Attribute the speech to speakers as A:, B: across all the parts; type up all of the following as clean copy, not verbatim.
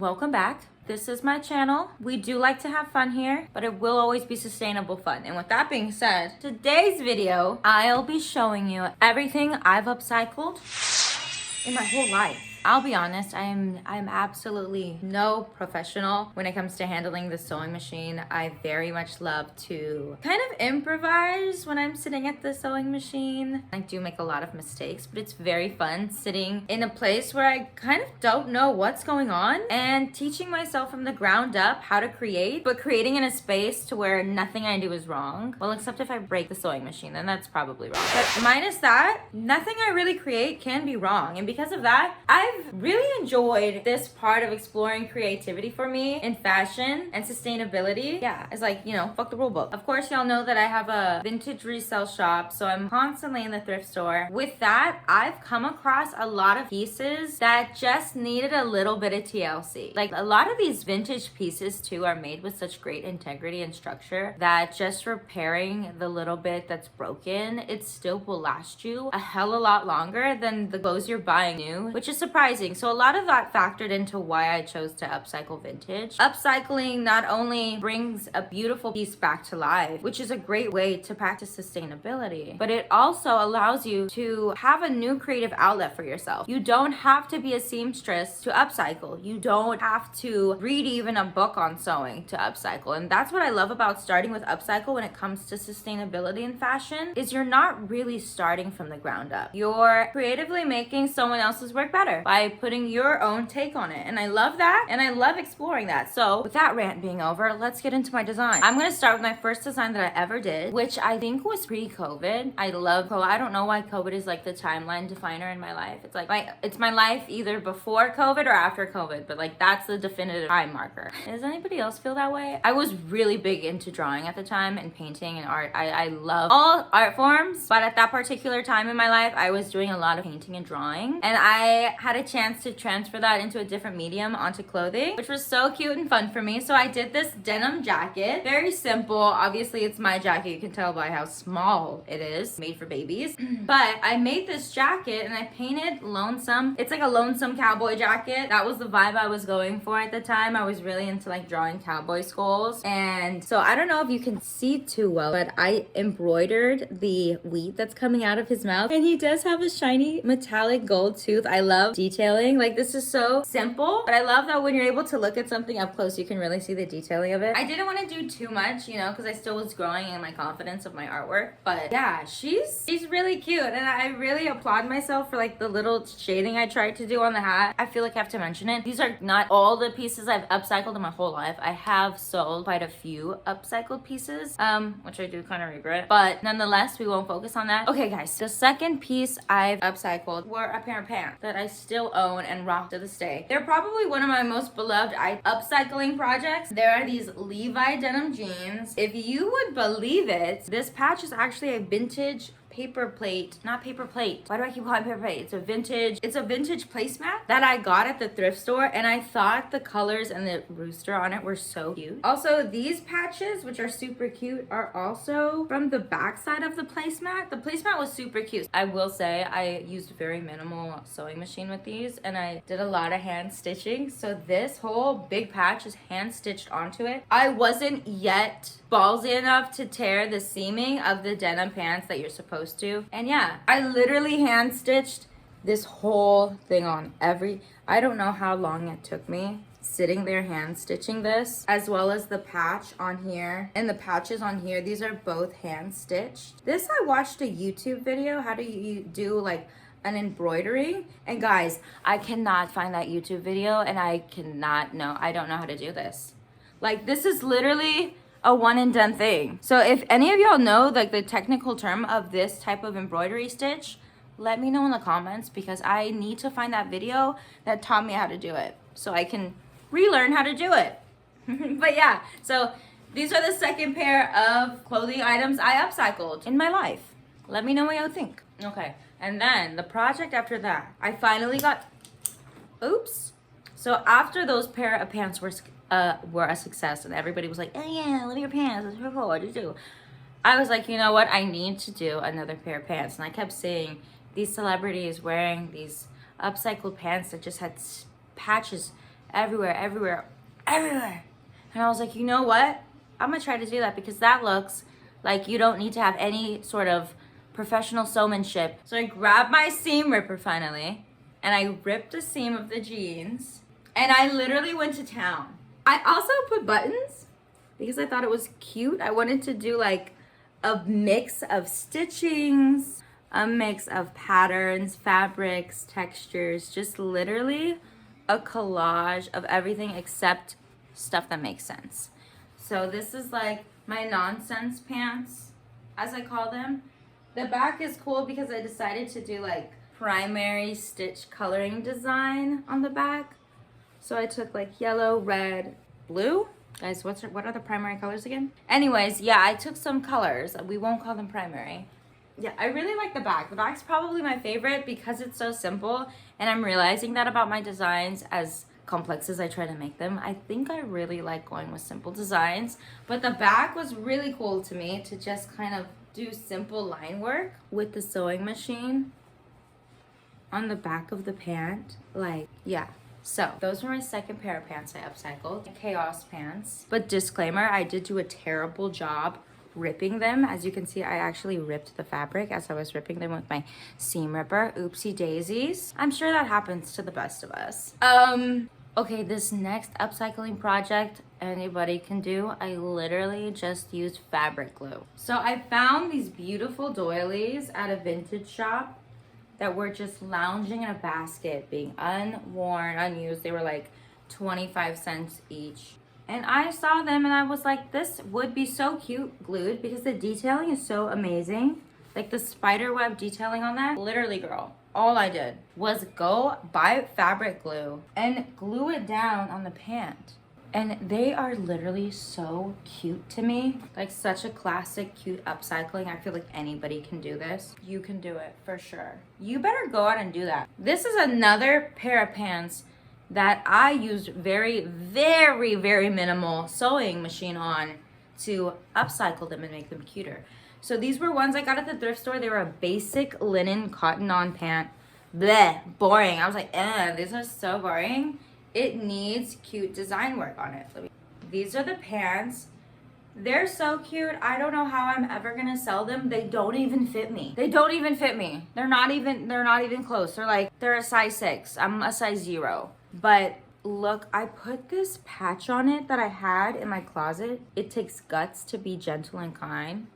A: welcome back. This is my channel. We do like to have fun here, but it will always be sustainable fun. And with that being said, today's video, I'll be showing you everything I've upcycled in my whole life. I'll be honest, I'm absolutely no professional when it comes to handling the sewing machine. I very much love to kind of improvise when I'm sitting at the sewing machine. I do make a lot of mistakes, but it's very fun sitting in a place where I kind of don't know what's going on and teaching myself from the ground up how to create, but creating in a space to where nothing I do is wrong. Well, except if I break the sewing machine, then that's probably wrong. But minus that, nothing I really create can be wrong. And because of that, I've really enjoyed this part of exploring creativity for me in fashion and sustainability. Yeah, it's like, you know, fuck the rule book. Of course, y'all know that I have a vintage resale shop, so I'm constantly in the thrift store. With that, I've come across a lot of pieces that just needed a little bit of TLC. Like, a lot of these vintage pieces too are made with such great integrity and structure that just repairing the little bit that's broken, it still will last you a hell of a lot longer than the clothes you're buying new, which is surprising. So a lot of that factored into why I chose to upcycle vintage. Upcycling not only brings a beautiful piece back to life, which is a great way to practice sustainability, but it also allows you to have a new creative outlet for yourself. You don't have to be a seamstress to upcycle. You don't have to read even a book on sewing to upcycle. And that's what I love about starting with upcycle when it comes to sustainability and fashion, is you're not really starting from the ground up. You're creatively making someone else's work better by putting your own take on it. And I love that, and I love exploring that. So with that rant being over, let's get into my design. I'm gonna start with my first design that I ever did, which I think was pre-COVID. I love COVID. I don't know why COVID is like the timeline definer in my life. It's like it's my life either before COVID or after COVID, but like that's the definitive time marker. Does anybody else feel that way? I was really big into drawing at the time and painting and art. I love all art forms, but at that particular time in my life, I was doing a lot of painting and drawing, and I had a chance to transfer that into a different medium onto clothing, which was so cute and fun for me. So I did this denim jacket, very simple. Obviously it's my jacket, you can tell by how small it is, made for babies. But I made this jacket and I painted lonesome. It's like a lonesome cowboy jacket. That was the vibe I was going for at the time. I was really into like drawing cowboy skulls, and so I don't know if you can see too well, but I embroidered the wheat that's coming out of his mouth, and he does have a shiny metallic gold tooth. I love detailing. Like, this is so simple, but I love that when you're able to look at something up close, you can really see the detailing of it. I didn't want to do too much, you know, because I still was growing in my confidence of my artwork, but yeah, she's really cute, and I really applaud myself for like the little shading I tried to do on the hat. I feel like I have to mention it. These are not all the pieces I've upcycled in my whole life. I have sold quite a few upcycled pieces, which I do kind of regret, but nonetheless, we won't focus on that. Okay, guys, the second piece I've upcycled were a pair of pants that I still own and rock to this day. They're probably one of my most beloved upcycling projects. There are these Levi denim jeans. If you would believe it, this patch is actually a vintage paper plate, not paper plate. Why do I keep calling it paper plate? It's a vintage placemat that I got at the thrift store, and I thought the colors and the rooster on it were so cute. Also, these patches, which are super cute, are also from the back side of the placemat. The placemat was super cute. I will say I used very minimal sewing machine with these, and I did a lot of hand stitching. So this whole big patch is hand stitched onto it. I wasn't yet ballsy enough to tear the seaming of the denim pants that you're supposed to. And yeah, I literally hand stitched this whole thing on I don't know how long it took me sitting there hand stitching this, as well as the patch on here and the patches on here. These are both hand stitched. This, I watched a YouTube video, how do you do like an embroidery, and guys, I cannot find that YouTube video, and I don't know how to do this. Like, this is literally a one and done thing. So if any of y'all know like the technical term of this type of embroidery stitch, let me know in the comments, because I need to find that video that taught me how to do it so I can relearn how to do it. But yeah, so these are the second pair of clothing items I upcycled in my life. Let me know what y'all think. Okay, and then the project after that, I finally got, so after those pair of pants were a success, and everybody was like, oh yeah, look at your pants, that's so cool, what did you do? I was like, you know what, I need to do another pair of pants. And I kept seeing these celebrities wearing these upcycled pants that just had patches everywhere, everywhere, everywhere. And I was like, you know what? I'm gonna try to do that because that looks like you don't need to have any sort of professional seamsmanship. So I grabbed my seam ripper finally, and I ripped the seam of the jeans, and I literally went to town. I also put buttons because I thought it was cute. I wanted to do like a mix of stitchings, a mix of patterns, fabrics, textures, just literally a collage of everything except stuff that makes sense. So this is like my nonsense pants, as I call them. The back is cool because I decided to do like primary stitch coloring design on the back. So I took like yellow, red, blue. Guys, what are the primary colors again? Anyways, yeah, I took some colors. We won't call them primary. Yeah, I really like the back. The back's probably my favorite because it's so simple, and I'm realizing that about my designs as complex as I try to make them. I think I really like going with simple designs, but the back was really cool to me to just kind of do simple line work with the sewing machine on the back of the pant. Like, yeah. So those were my second pair of pants I upcycled. Chaos pants. But disclaimer, I did do a terrible job ripping them. As you can see, I actually ripped the fabric as I was ripping them with my seam ripper. Oopsie daisies. I'm sure that happens to the best of us. Okay, this next upcycling project anybody can do, I literally just used fabric glue. So I found these beautiful doilies at a vintage shop that were just lounging in a basket, being unworn, unused. They were like 25 cents each. And I saw them and I was like, this would be so cute glued because the detailing is so amazing. Like the spider web detailing on that. Literally, girl, all I did was go buy fabric glue and glue it down on the pant. And they are literally so cute to me. Like such a classic, cute upcycling. I feel like anybody can do this. You can do it for sure. You better go out and do that. This is another pair of pants that I used very, very, very minimal sewing machine on to upcycle them and make them cuter. So these were ones I got at the thrift store. They were a basic linen cotton on pant. Bleh, boring. I was like, these are so boring. It needs cute design work on it. These are the pants. They're so cute. I don't know how I'm ever gonna sell them. They don't even fit me. They don't even fit me. They're not even close. They're a size 6. I'm a size 0. But look, I put this patch on it that I had in my closet. It takes guts to be gentle and kind.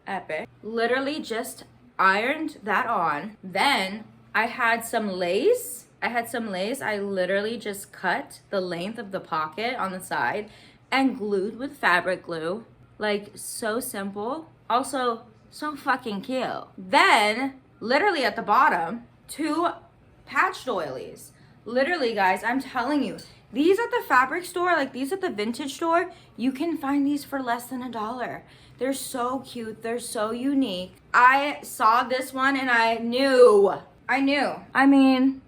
A: Epic. Literally just ironed that on. Then I had some lace. I literally just cut the length of the pocket on the side and glued with fabric glue. Like, so simple. Also, so fucking cute. Then, literally at the bottom, 2 patch doilies. Literally, guys, I'm telling you, these at the fabric store, like these at the vintage store, you can find these for less than $1. They're so cute. They're so unique. I saw this one and I knew. I mean,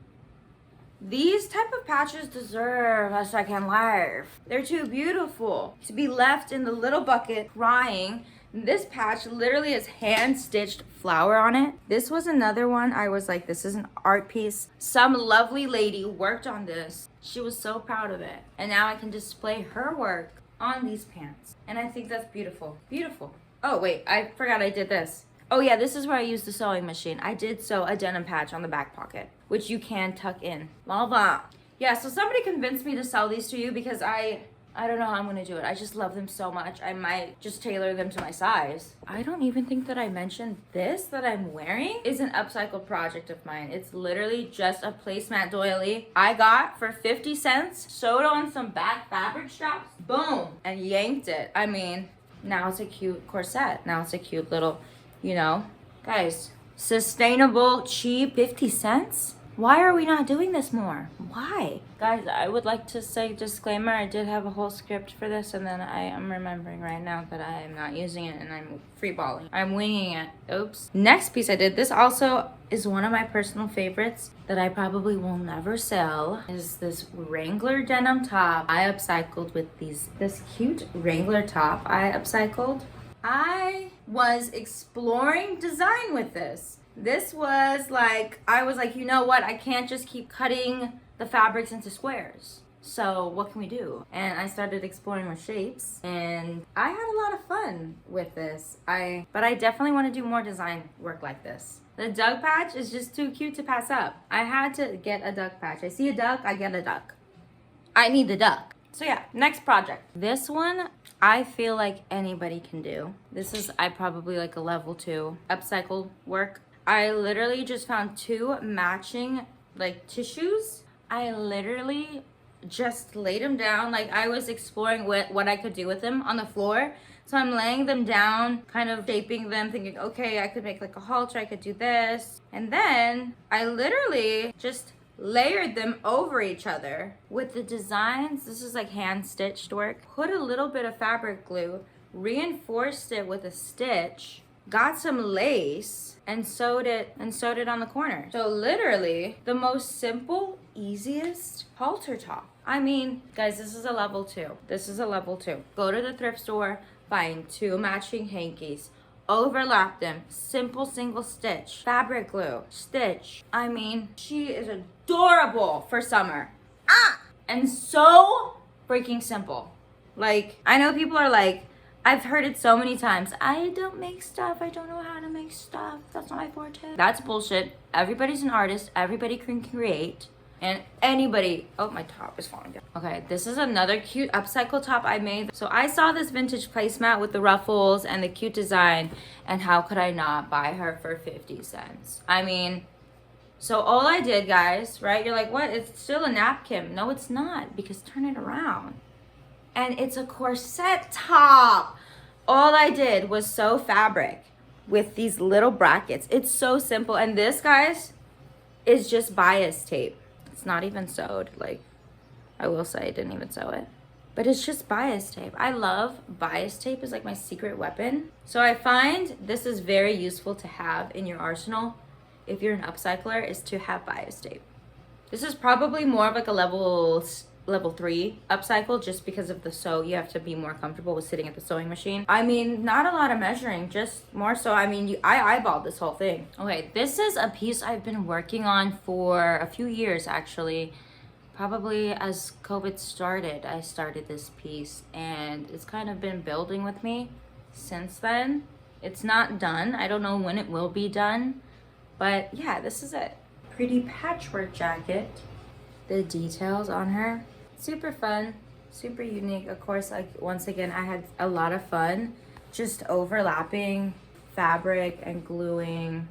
A: these type of patches deserve a second life. They're too beautiful to be left in the little bucket crying. This patch literally has hand-stitched flower on it. This was another one I was like, this is an art piece. Some lovely lady worked on this. She was so proud of it. And now I can display her work on these pants. And I think that's beautiful. Beautiful. Oh, wait, I forgot I did this. Oh yeah, this is where I used the sewing machine. I did sew a denim patch on the back pocket, which you can tuck in. Lava. Yeah, so somebody convinced me to sell these to you because I don't know how I'm gonna do it. I just love them so much. I might just tailor them to my size. I don't even think that I mentioned this that I'm wearing is an upcycled project of mine. It's literally just a placemat doily I got for 50 cents, sewed on some back fabric straps, boom, and yanked it. I mean, now it's a cute corset. Now it's a cute little, you know, guys, sustainable, cheap, 50 cents? Why are we not doing this more? Why? Guys, I would like to say disclaimer, I did have a whole script for this and then I am remembering right now that I am not using it and I'm freeballing. I'm winging it. Oops. Next piece I did, this also is one of my personal favorites that I probably will never sell, is this Wrangler denim top I upcycled with this cute Wrangler top I upcycled. I was exploring design with this. This was like, I was like, you know what? I can't just keep cutting the fabrics into squares. So what can we do? And I started exploring with shapes, and I had a lot of fun with this. But I definitely want to do more design work like this. The duck patch is just too cute to pass up. I had to get a duck patch. I see a duck, I get a duck. I need the duck. So yeah, next project. This one, I feel like anybody can do. This is, I probably like a level 2 upcycled work. I literally just found 2 matching like tissues. I literally just laid them down. Like I was exploring what I could do with them on the floor. So I'm laying them down, kind of shaping them, thinking, okay, I could make like a halter, I could do this. And then I literally just layered them over each other with the designs. This is like hand stitched work. Put a little bit of fabric glue, reinforced it with a stitch, got some lace and sewed it on the corner. So literally the most simple, easiest halter top. I mean, guys, this is a level 2. This is a level 2. Go to the thrift store, find 2 matching hankies, overlap them, simple single stitch, fabric glue, stitch. I mean, she is adorable for summer. And so freaking simple. Like, I know people are like, I've heard it so many times, I don't make stuff, I don't know how to make stuff, that's not my forte. That's bullshit. Everybody's an artist, everybody can create. And anybody, oh, my top is falling down. Okay, this is another cute upcycle top I made. So I saw this vintage placemat with the ruffles and the cute design, and how could I not buy her for 50 cents? I mean, so all I did, guys, right? You're like, what? It's still a napkin. No, it's not, because turn it around. And it's a corset top. All I did was sew fabric with these little brackets. It's so simple. And this, guys, is just bias tape. It's not even sewed. Like, I will say I didn't even sew it. But it's just bias tape. I love bias tape. Is like my secret weapon. So I find this is very useful to have in your arsenal if you're an upcycler, is to have bias tape. This is probably more of like a level 3 upcycle, just because of the sew. You have to be more comfortable with sitting at the sewing machine. I mean, not a lot of measuring, just more so. I mean, I eyeballed this whole thing. Okay, this is a piece I've been working on for a few years, actually. Probably as COVID started, I started this piece, and it's kind of been building with me since then. It's not done. I don't know when it will be done, but yeah, this is it. Pretty patchwork jacket. The details on her, super fun, super unique. Of course, like, once again, I had a lot of fun just overlapping fabric and gluing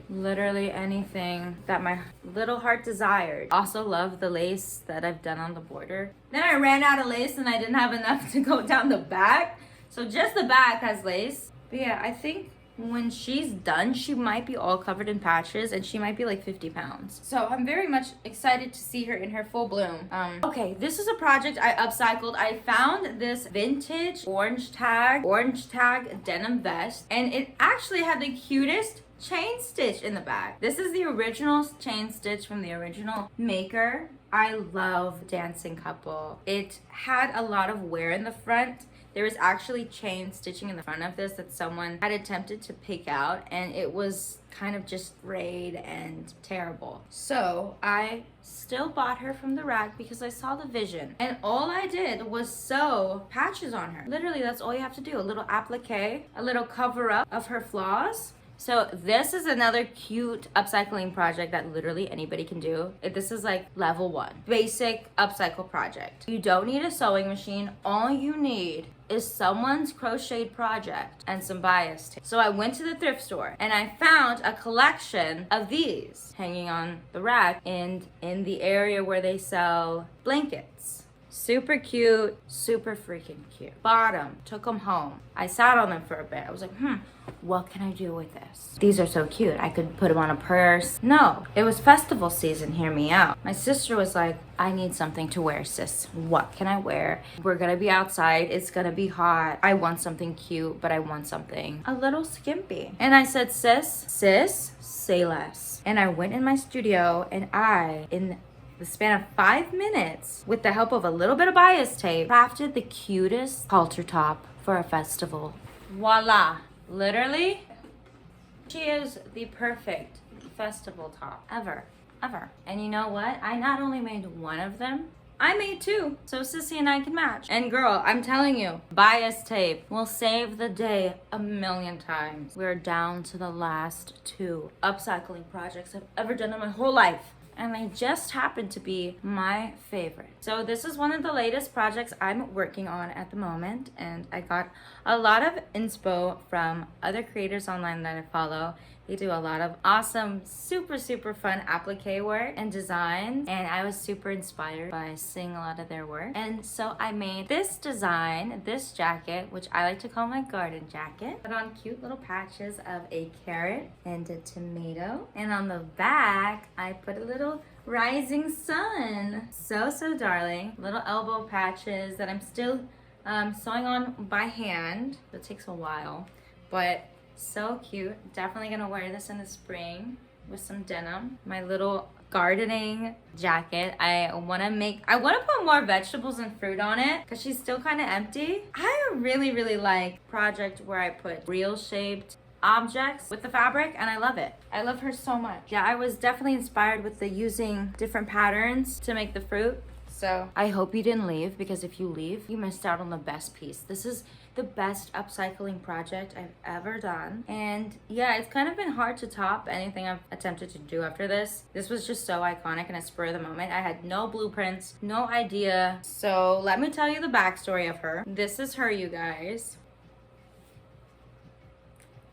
A: literally anything that my little heart desired. Also love the lace that I've done on the border. Then I ran out of lace and I didn't have enough to go down the back, so just the back has lace. But yeah, I think when she's done, she might be all covered in patches, and she might be like 50 pounds. So I'm very much excited to see her in her full bloom. Okay, this is a project I upcycled. I found this vintage orange tag denim vest, and it actually had the cutest chain stitch in the back. This is the original chain stitch from the original maker. I love Dancing Couple. It had a lot of wear in the front. There was actually chain stitching in the front of this that someone had attempted to pick out, and it was kind of just frayed and terrible. So I still bought her from the rack because I saw the vision, and all I did was sew patches on her. Literally, that's all you have to do. A little applique, a little cover up of her flaws. So this is another cute upcycling project that literally anybody can do. This is like level 1, basic upcycle project. You don't need a sewing machine. All you need is someone's crocheted project and some bias tape. So I went to the thrift store and I found a collection of these hanging on the rack in the area where they sell blankets. Super cute, super freaking cute. Bought them, took them home. I sat on them for a bit. I was like, what can I do with this? These are so cute. I could put them on a purse. No, it was festival season, hear me out. My sister was like, I need something to wear, sis. What can I wear? We're gonna be outside, it's gonna be hot. I want something cute, but I want something a little skimpy. And I said, sis, say less. And I went in my studio and in the span of 5 minutes, with the help of a little bit of bias tape, crafted the cutest halter top for a festival. Voila. Literally, She is the perfect festival top ever. And you know what? I not only made one of them, I made two, so Sissy and I can match. And girl, I'm telling you, bias tape will save the day a million times. We're down to the last two upcycling projects I've ever done in my whole life. And they just happen to be my favorite. So this is one of the latest projects I'm working on at the moment, and I got a lot of inspo from other creators online that I follow. They do a lot of awesome, super fun applique work and design, and I was super inspired by seeing a lot of their work. And so I made this design, this jacket, which I like to call my garden jacket. Put on cute little patches of a carrot and a tomato, and on the back I put a little rising sun. So darling. Little elbow patches that I'm still sewing on by hand. It takes a while, but so cute. Definitely gonna wear this in the spring with some denim. My little gardening jacket. I wanna put more vegetables and fruit on it because she's still kind of empty. I really like project where I put real shaped objects with the fabric, and I love it. I love her so much. Yeah, I was definitely inspired with the using different patterns to make the fruit. So I hope you didn't leave, because if you leave, you missed out on the best piece. This is the best upcycling project I've ever done. And yeah, it's kind of been hard to top anything I've attempted to do after this. This was just so iconic and a spur of the moment. I had no blueprints, no idea. So let me tell you the backstory of her. This is her, you guys.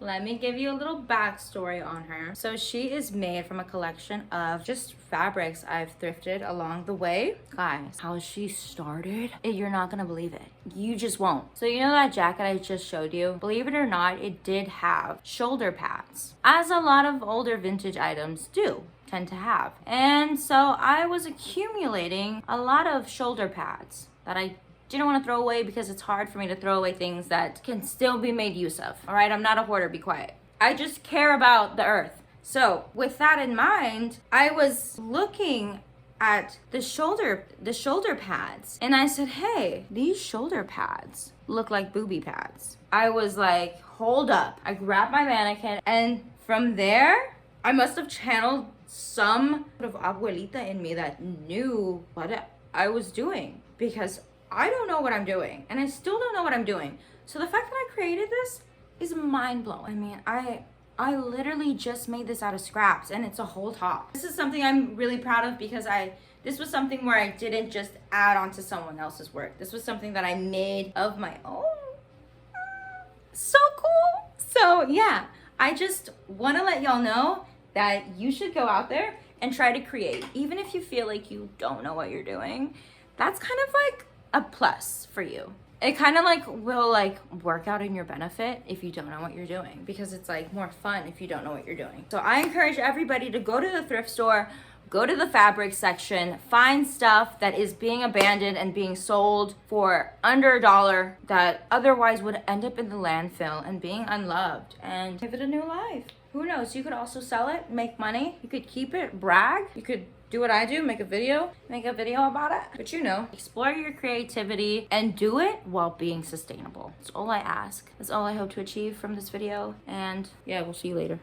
A: Let me give you a little backstory on her. So she is made from a collection of just fabrics I've thrifted along the way. Guys, how she started, you're not gonna believe it. You just won't. So you know that jacket I just showed you? Believe it or not, it did have shoulder pads, as a lot of older vintage items do tend to have. And so I was accumulating a lot of shoulder pads that I didn't want to throw away, because it's hard for me to throw away things that can still be made use of. All right, I'm not a hoarder, be quiet. I just care about the earth. So with that in mind, I was looking at the shoulder pads, and I said, hey, these shoulder pads look like booby pads. I was like, hold up. I grabbed my mannequin, and from there, I must have channeled some sort of abuelita in me that knew what I was doing, because I don't know what I'm doing, and I still don't know what I'm doing. So the fact that I created this is mind-blowing. I mean, I literally just made this out of scraps, and it's a whole top. This is something I'm really proud of, because this was something where I didn't just add on to someone else's work. This was something that I made of my own. So cool. So yeah, I just want to let y'all know that you should go out there and try to create. Even if you feel like you don't know what you're doing, that's kind of like a plus for you. It kind of like will like work out in your benefit if you don't know what you're doing, because it's like more fun if you don't know what you're doing. So I encourage everybody to go to the thrift store, go to the fabric section, find stuff that is being abandoned and being sold for under $1 that otherwise would end up in the landfill and being unloved, and give it a new life. Who knows? You could also sell it, make money. You could keep it, brag. You could do what I do, make a video about it. But you know, explore your creativity and do it while being sustainable. That's all I ask. That's all I hope to achieve from this video. And yeah, we'll see you later.